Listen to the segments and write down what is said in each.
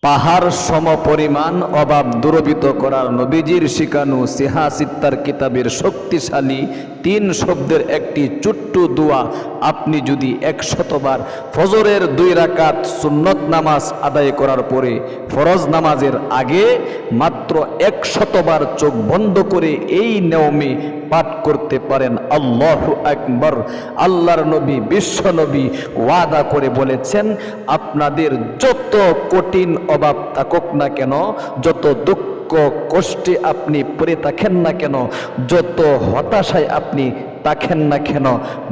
পাহাড় সম পরিমাণ অভাব দূরীভূত করার নবীজির শিখানো সিহাসিত্তার কিতাবের শক্তিশালী 3 শব্দের একটি ছোট্ট দোয়া আপনি যদি 100 বার ফজরের 2 রাকাত সুন্নত নামাজ আদায় করার পরে ফরজ নামাজের আগে মাত্র 100 বার চোখ বন্ধ করে এই নিয়মে পাঠ করতে পারেন, আল্লাহু আকবার। আল্লাহর নবী বিশ্ব নবী ওয়াদা করে বলেছেন, আপনাদের যত কঠিন অভাব থাকুক না কেন, যত দুঃখ কষ্টে আপনি পড়ে থাকেন না কেন, যত হতাশায় আপনি থাকেন না কেন,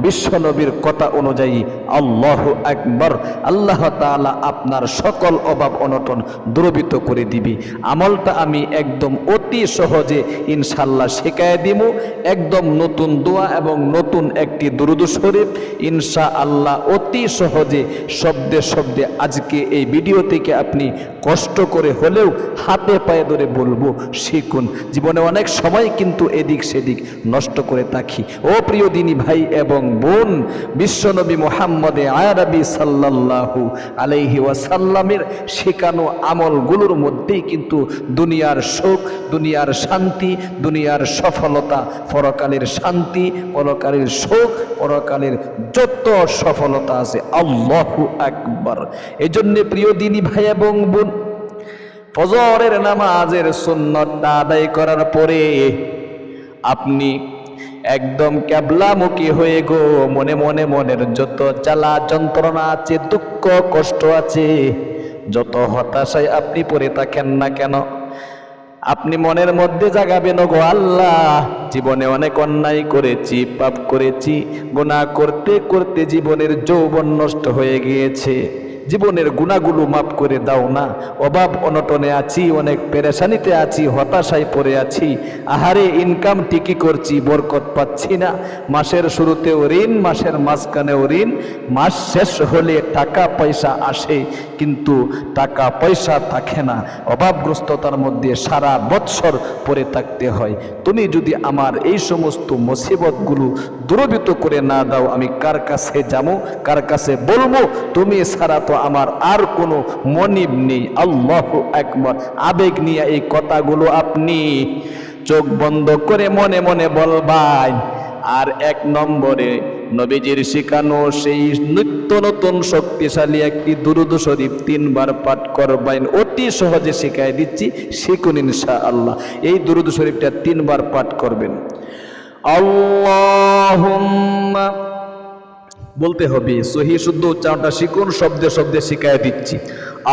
বিশ্ব নবীর কথা অনুযায়ী আল্লাহু আকবার, আল্লাহ তাআলা আপনার সকল অভাব অনটন দূরীভূত করে দিবি। আমলটা আমি একদম অতি সহজে ইনশাআল্লাহ শেখায় দিব। একদম নতুন দোয়া এবং নতুন একটি দুরূদ শরীফ ইনশাআল্লাহ অতি সহজে শব্দে শব্দে আজকে এই ভিডিও থেকে আপনি কষ্ট করে হলেও হাতে পায়ে ধরে বলবো শিখুন। জীবনে অনেক সময় কিন্তু এদিক সেদিক নষ্ট করে থাকি। ও প্রিয় দিনী ভাই এবং বোন, বিশ্বনবী মুহাম্মদে আরবি সাল্লাল্লাহু আলাইহি ওয়াসাল্লামের শেখানো আমলগুলোর মধ্যেই কিন্তু দুনিয়ার সুখ, দুনিয়ার শান্তি, দুনিয়ার সফলতা, পরকালের শান্তি, পরকালের সুখ, পরকালের যত সফলতা আছে। আল্লাহু আকবার। এজন্য প্রিয় দিনী ভাই এবং বোন, ফজরের নামাজের সুন্নতটা আদায় করার পরে আপনি একদম কিবলামুখী হয়ে গো মনে মনে মনের যত জ্বালা যন্ত্রণা আছে, দুঃখ কষ্ট আছে, যত হতাশায় আপনি পড়ে থাকেন না কেন, আপনি মনের মধ্যে জাগাবেন, গো আল্লাহ, জীবনে অনেক অন্যায় করেছি, পাপ করেছি, গুনাহ করতে করতে জীবনের যৌবন নষ্ট হয়ে গিয়েছে, জীবনের গুনাহগুলো মাফ করে দাও না। অভাব অনটনে আছি, অনেক পেরেশানিতে আছি, হতাশায় পড়ে আছি, আহারে ইনকাম ঠিকই করছি, বরকত পাচ্ছি না, মাসের শুরুতেও ঋণ, মাসের মাঝখানেও ঋণ, মাস শেষ হলে টাকা পয়সা আসে কিন্তু টাকা পয়সা থাকে না, অভাবগ্রস্ততার মধ্যে সারা বৎসর পড়ে থাকতে হয়। তুমি যদি আমার এই সমস্ত মুসিবতগুলো দূরীভূত করে না দাও, আমি কার কাছে যাবো, কার কাছে বলবো? তুমি ছাড়া তো আমার আর কোনো মনিব নেই। আল্লাহু আকবার। আবেগ নিয়ে এই কথাগুলো আপনি চোখ বন্ধ করে মনে মনে বলবেন। আর 1 নম্বরে নবীজির শিখানো সেই নিত্য নতুন শক্তিশালী একটি দুরূদ শরীফ 3 বার পাঠ করবেন। অতি সহজে শিখাই দিচ্ছি, শিখুন ইনশাআল্লাহ। এই দুরূদ শরীফটা 3 বার পাঠ করবেন। আল্লাহুম্মা বলতে হবে, সহি শুদ্ধ উচ্চারণটা শিখুন, শব্দে শব্দে শিখাই দিচ্ছি।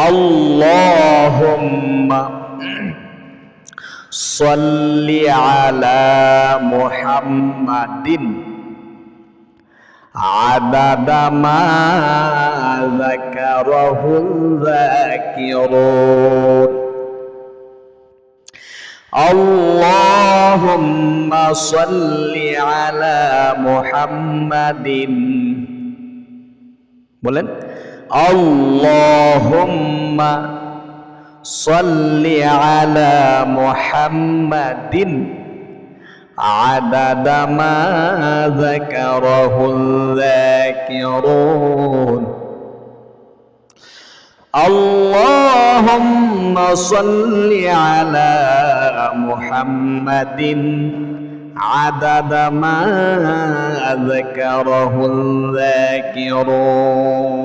আল্লাহুম্মা সাল্লি আলা মুহাম্মাদিন আদাদা মা যাকারাহুল যাকিরুন। আল্লাহুম্মা সাল্লি আলা মুহাম্মাদিন, বলেন আল্লাহুম্মা সাল্লি আলা মুহাম্মাদিন আদাদা মা যাকারাহুল যাকিরুন। আল্লাহুম্মা সাল্লি আলা মুহাম্মাদিন আদাদা মা যাকারাহুল যাকিরুন।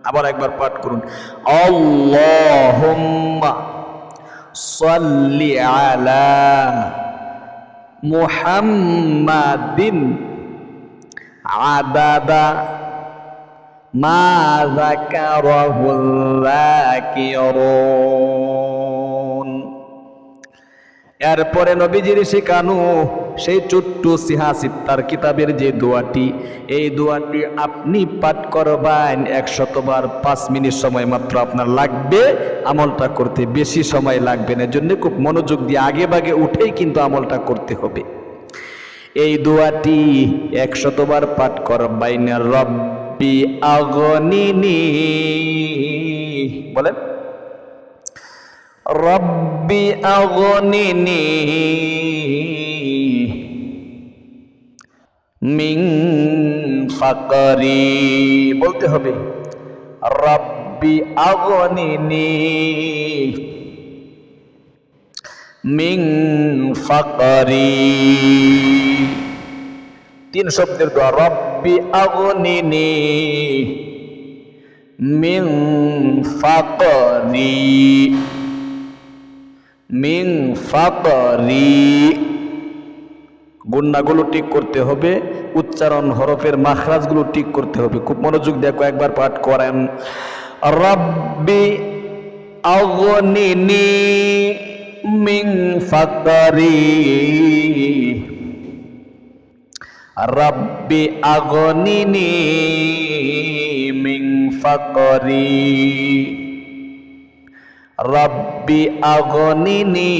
আবার একবার পাঠ করুন। আল্লাহুম্মা সাল্লি আলা মুহাম্মাদিন আদাদা মা যাকারাহুল যাকিরুন। এরপরে নবীজির শেখানো সেই ছোট্ট সিহাসিত্তার কিতাবের যে দোয়াটি, এই দোয়াটি আপনি পাঠ করবেন 100 বার। 5 মিনিট সময় মাত্র আপনার লাগবে আমলটা করতে, বেশি সময় লাগবে না। এজন্য খুব মনোযোগ দিয়ে আগে ভাগে উঠেই কিন্তু আমলটা করতে হবে। এই দোয়াটি 100 বার পাঠ করবেন। রব্বি আগনিনি, বলেন রব্বি আগনিনি মিন ফাকরি, বলতে হবে রব্বি রব্বি আগনিনি মিন ফাকরি। 3 শব্দের দোয়া, রব্বি আগনিনি মিন ফাকরি, মিন ফাকরি। গুন্নাগুলো ঠিক করতে হবে, উচ্চারণ হরফের মাখরাজগুলো ঠিক করতে হবে। খুব মনোযোগ দিয়ে কয়েকবার পাঠ করেন। রব্বি আগনিনি মিন ফাকরি, রব্বি আগনিনি মিন ফাকরি, রব্বি আগনিনি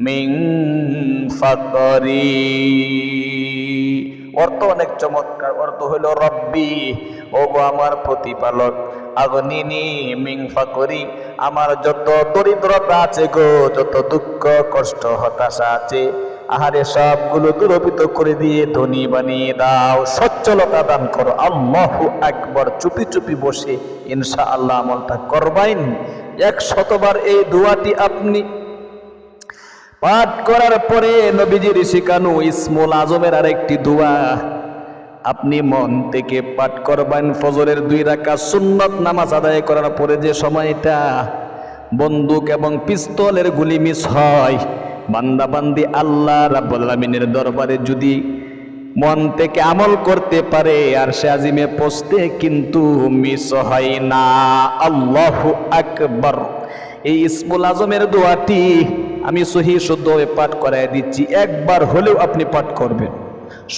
মিন ফাকরি। অর্থ অনেক চমৎকার। অর্থ হইল রব্বি, ওগো আমার প্রতিপালক, আগনিনি মিন ফাকরি, আমার যত দরিদ্রতা আছে গো, যত দুঃখ কষ্ট হতাশা আছে, আহারে সবগুলো দূরীভূত করে দিয়ে ধনী বানিয়ে দাও, সচ্ছলতা দান করো। আল্লাহু আকবার। চুপি চুপি বসে ইনশাআল্লাহ আমলটা করবেন। 100 বার এই দোয়াটি আপনি পাঠ করার পরে নবীজির শিখানো ইসমুল আজমের আরেকটি দোয়া আপনি মন থেকে পাঠ করবেন। ফজরের 2 রাকাত সুন্নত নামাজ আদায় করার পরে যে সময়টা বন্দুক এবং পিস্তলের গুলি মিস হয়, বান্দা বান্দি আল্লাহ রাব্বুল আলামিনের দরবারে যদি মন থেকে আমল করতে পারে আর সে আজিমে পৌঁছতে কিন্তু মিস হয় না। আল্লাহু আকবার। এই ইসমুল আজমের দোয়াটি আমি সহি শুদ্ধভাবে পাঠ করাই দিচ্ছি, একবার হলেও আপনি পাঠ করবেন।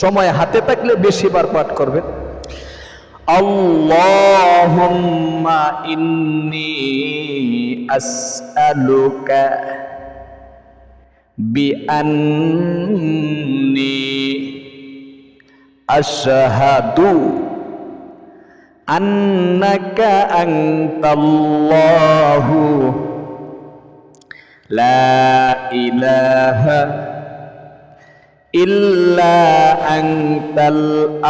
সময় হাতে থাকলে বেশিবার পাঠ করবেন। আল্লাহুম্মা ইন্নী আসআলুকা বিআন্নী আশহাদু আন্নাকা আনতাল্লাহু লা ইলাহা ইল্লা আনতাল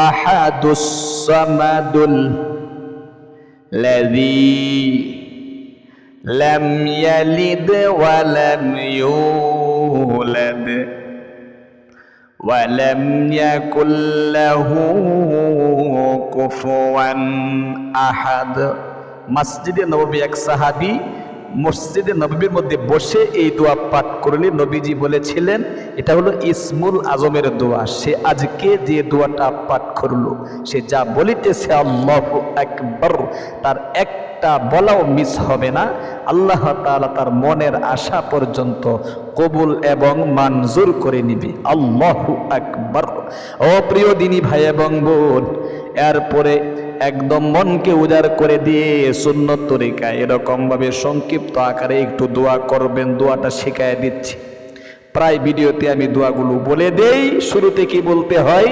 আহাদুস সামাদুল লাযী লাম ইয়ালিদ ওয়া লাম ইউলাদ ওয়া লাম ইয়াকুল লাহু কুফুয়ান আহাদ। মসজিদে নববী এক সাহাবী মসজিদে নববীর মধ্যে বসে এই দোয়া পাঠ করলে নবীজি বলেছিলেন এটা হলো ইসমুল আজমের দোয়া। সে আজকে যে দোয়াটা পাঠ করলো, সে যা বলিতেছে আল্লাহু আকবার, তার একটা বলাও মিস হবে না। আল্লাহ তাআলা তার মনের আশা পর্যন্ত কবুল এবং মঞ্জুর করে নিবে। আল্লাহু আকবার। ও প্রিয় দিনী ভাই এবং বোন, এরপরে একদম মনকে উজাড় করে দিয়ে সুন্নত তরিকায় এরকম ভাবে সংক্ষিপ্ত আকারে একটু দোয়া করবেন। দোয়াটা শিখায় দিচ্ছি। প্রায় ভিডিওতে আমি দোয়াগুলো বলে দেই, শুরুতে কি বলতে হয়,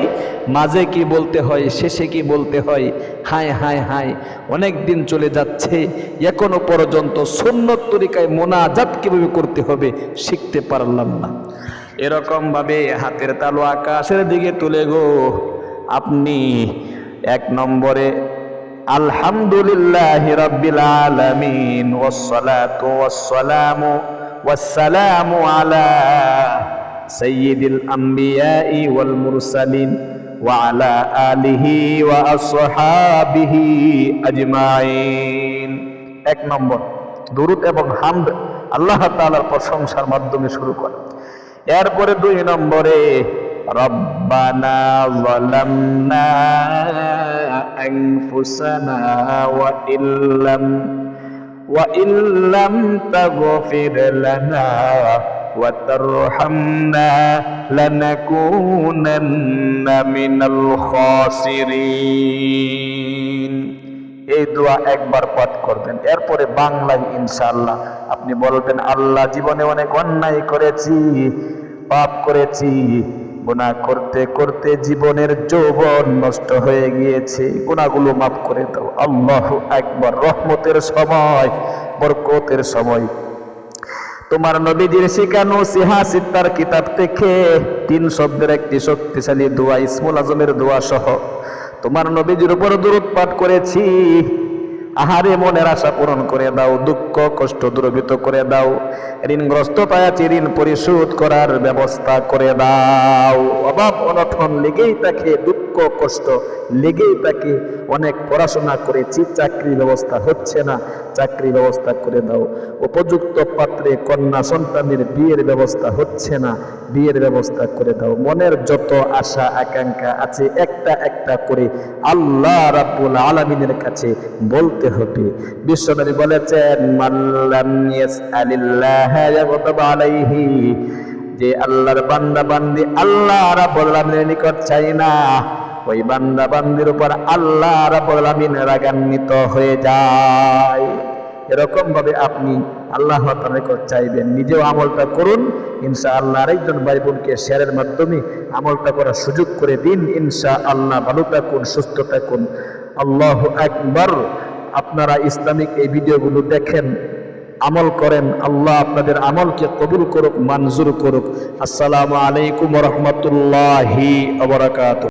মাঝে কি বলতে হয়, শেষে কি বলতে হয়। হায় হায় হায়, অনেক দিন চলে যাচ্ছে, এখনো পর্যন্ত সুন্নত তরিকায় মোনাজাত কিভাবে করতে হবে শিখতে পারলাম না। এরকম ভাবে হাতের তালু আকাশের দিকে তুলে গো আপনি 1 নম্বরে আলহামদুলিল্লাহি রাব্বিল আলামিন ওয়াসসালাতু ওয়াসসালামু আলা সাইয়্যিদিল আমবিয়াই ওয়াল মুরসালিন ওয়া আলা আলিহি ওয়া আসহাবিহি আজমাইন। 1 নম্বর দুরূদ এবং হামদ আল্লাহ তাআলার প্রশংসার মাধ্যমে শুরু করে। এরপরে 2 নম্বরে রব্বানা যালামনা আনফুসানা ওয়া ইল্লাম তাগফির লানা ওয়া তারহামনা লানাকুনান্না মিনাল খাসিরিন। এই দোয়া একবার পাঠ করবেন। এরপরে বাংলায় ইনশাআল্লাহ আপনি বলবেন, আল্লাহ জীবনে অনেক অন্যায় করেছি, পাপ করেছি, গুনাহ করতে করতে জীবনের যৌবন নষ্ট হয়ে গিয়েছে, গুনাহগুলো মাফ করে দাও। আল্লাহু আকবার। রহমতের সময়, বরকতের সময় তোমার নবীজির শিখানো সিহা সিত্তার কিতাব থেকে 3 শব্দের একটি শক্তিশালী দোয়া ইসমুল আজমের দোয়া সহ তোমার নবীজির উপর দুরূদ পাঠ করেছি। আহারে মনের আশা পূরণ করে দাও, দুঃখ কষ্ট দূরীভূত করে দাও, ঋণগ্রস্ততায় আছে ঋণ পরিশোধ করার ব্যবস্থা করে দাও। অভাব অনটন লেগেই থাকে, দুঃখ কষ্ট লেগেই থাকে, অনেক পড়াশোনা করেছি চাকরির ব্যবস্থা হচ্ছে না, চাকরির ব্যবস্থা করে দাও। উপযুক্ত পাত্রে কন্যা সন্তানের বিয়ের ব্যবস্থা হচ্ছে না, বিয়ের ব্যবস্থা করে দাও। মনের যত আশা আকাঙ্ক্ষা আছে একটা একটা করে আল্লাহ রাব্বুল আলামিনের কাছে বলতে হবে। বিশ্বনবী বলেছেন, মাল্লাম ইয়াসআলিল্লাহ ইয়াগদাব আলাইহি, যে আল্লাহর বান্দা বান্দি আল্লাহ রাব্বুল আলামিনের নিকট চাই না, ওই বান্দা বান্দির উপর আল্লাহ রাব্বুল আলামিন রাগান্বিত হয়ে যায়। এরকম ভাবে আপনি আল্লাহ তাআলার নিকট চাইবেন, নিজেও আমলটা করুন ইনশাআল্লাহ। আরেকজন ভাই বোনকে শেয়ারের মাধ্যমে আমলটা করার সুযোগ করে দিন ইনশাআল্লাহ। ভালো থাকুন, সুস্থ থাকুন। আল্লাহু আকবার। আপনারা ইসলামিক এই ভিডিওগুলো দেখেন, আমল করেন, আল্লাহ আপনাদের আমলকে কবুল করুক, মঞ্জুর করুক। আসসালামু আলাইকুম ওয়া রাহমাতুল্লাহি ওয়া বারাকাতুহু।